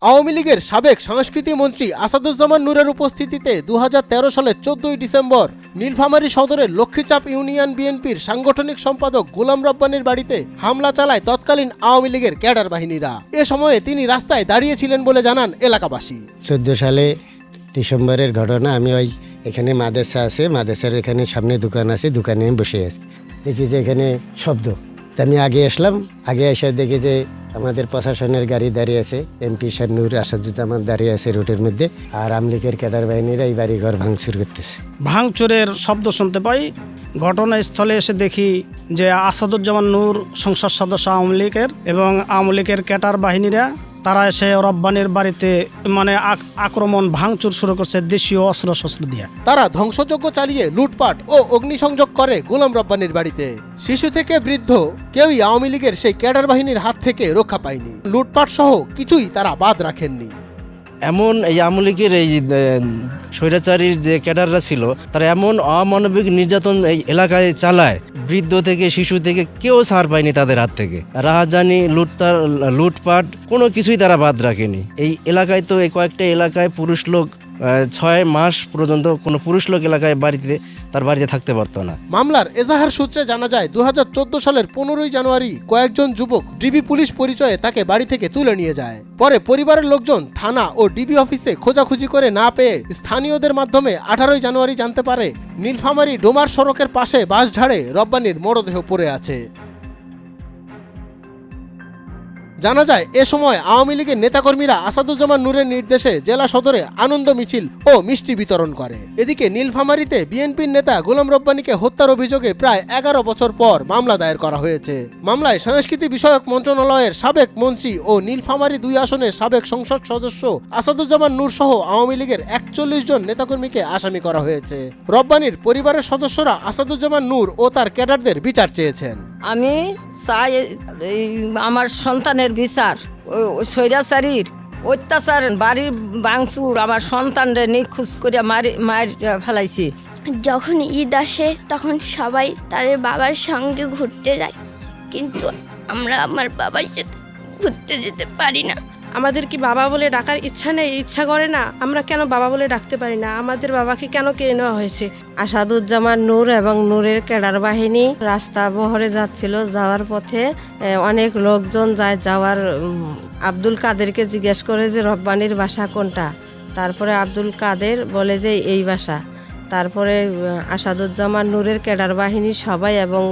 আওয়ামী লীগের সাবেক সংস্কৃতি মন্ত্রী আসাদুজ্জামান নূরের উপস্থিতিতে 2013 সালের 14 ডিসেম্বর নীলফামারী সদরের লক্ষ্মীচাপ ইউনিয়ন বিএনপির সাংগঠনিক সম্পাদক গোলাম রব্বানীর বাড়িতে হামলা চালায় তৎকালীন আওয়ামী লীগের ক্যাডার বাহিনীরা। এ সময়ে তিনি রাস্তায় দাঁড়িয়েছিলেন বলে জানান এলাকাবাসী। 14 সালে ডিসেম্বরের ঘটনা। আমি এখানে মাদ্রাসা আছে, মাদ্রাসার এখানে সামনে দোকান আছে, দোকানে আমি বসে আছি। দেখি যে এখানে শব্দ। আমি আগে আসলাম, আগে এসে দেখি যে আমাদের প্রশাসনের গাড়ি দাঁড়িয়ে আছে, এমপি সাহেব নূর আসাদুজ্জামান দাঁড়িয়ে আছে রোডের মধ্যে, আর আওয়ামী লীগের ক্যাডার বাহিনীরা এই বাড়িঘর ভাঙচুর করতেছে। ভাঙচুরের শব্দ শুনতে পাই। ঘটনাস্থলে এসে দেখি যে আসাদুজ্জামান নূর সংসদ সদস্য আওয়ামী লীগের এবং আওয়ামী লীগের ক্যাডার বাহিনীরা তারা এসে রব্বানীর বাড়িতে আক্রমণ ভাঙচুর শুরু করছে দেশীয় অস্ত্র দিয়ে। তারা ধ্বংসযজ্ঞ চালিয়ে লুটপাট ও অগ্নিসংযোগ করে গোলাম রব্বানীর বাড়িতে। শিশু থেকে বৃদ্ধ কেউই আওয়ামী লীগের সেই ক্যাডার বাহিনীর হাত থেকে রক্ষা পায়নি। লুটপাট সহ কিছুই তারা বাদ রাখেননি। এমন এই আওয়ামী লীগের এই স্বৈরাচারীর যে ক্যাডাররা ছিল তারা এমন অমানবিক নির্যাতন এই এলাকায় চালায়, বৃদ্ধ থেকে শিশু থেকে কেউ ছাড় পায়নি তাদের হাত থেকে। রাহাজানি লুটপাট কোনো কিছুই তারা বাদ রাখেনি। এই এলাকায় তো এই কয়েকটা এলাকায় পুরুষ লোক 6 মাস পর্যন্ত কোনো পুরুষ লোক এলাকায় তার বাড়িতে থাকতে পারতো না। মামলার এজাহার সূত্রে জানা যায় 2014 সালের 15 জানুয়ারি কয়েকজন যুবক ডিবি পুলিশ পরিচয়ে তাকে বাড়ি থেকে তুলে নিয়ে যায়। পরে পরিবারের লোকজন থানা ও ডিবি অফিসে খোঁজাখুঁজি করে না পেয়ে স্থানীয়দের মাধ্যমে 18 জানুয়ারি জানতে পারে নীলফামারী ডোমার সড়কের পাশে বাঁশঝাড়ে রব্বানীর মরদেহ পড়ে আছে। জানা যায় এ সময় আওয়ামী লীগের নেতাকর্মীরা আসাদুজ্জামান নূরের নির্দেশে জেলা সদরে আনন্দ মিছিল ও মিষ্টি বিতরণ করে। এদিকে নীলফামারীতে বিএনপির নেতা গোলাম রব্বানীকে হত্যার অভিযোগে প্রায় 11 বছর পর মামলা দায়ের করা হয়েছে। মামলায় সংস্কৃতি বিষয়ক মন্ত্রণালয়ের সাবেক মন্ত্রী ও নীলফামারী 2 আসনের সাবেক সংসদ সদস্য আসাদুজ্জামান নূর সহ আওয়ামী লীগের 41 জন নেতাকর্মীকে আসামি করা হয়েছে। রব্বানীর পরিবারের সদস্যরা আসাদুজ্জামান নূর ও তার ক্যাডারদের বিচার চেয়েছেন। আমি চাই আমার সন্তানের বিচার, স্বৈরাচারীর অত্যাচার, বাড়ির ভাঙচুর, আমার সন্তানরে নিখোঁজ করে মার ফেলাইছি। যখন ঈদ আসে তখন সবাই তাদের বাবার সঙ্গে ঘুরতে যায়, কিন্তু আমরা আমার বাবার সাথে ঘুরতে যেতে পারি না। আমাদের কি বাবা বলে ডাকার ইচ্ছা নেই, ইচ্ছা করে না? আমরা কেন বাবা বলে ডাকতে পারি না? আমাদের বাবাকে কেন কেড়ে নেওয়া হয়েছে? আসাদুজ্জামান নূর এবং নূরের ক্যাডার বাহিনী রাস্তা বহরে যাচ্ছিল, যাওয়ার পথে অনেক লোকজন যাওয়ার আব্দুল কাদেরকে জিজ্ঞেস করে যে রব্বানীর বাসা কোনটা। তারপরে আব্দুল কাদের বলে যে এই বাসা। তারপরে আসাদুজ্জামান নূরের ক্যাডার বাহিনী সবাই এবং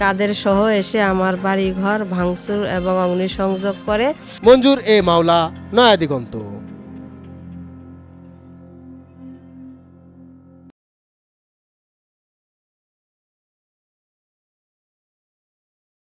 কাদের সহ এসে আমার বাড়ি ঘর ভাঙচুর এবং অগ্নিসংযোগ করে। মঞ্জুর এ মাওলা, নয়া দিগন্ত।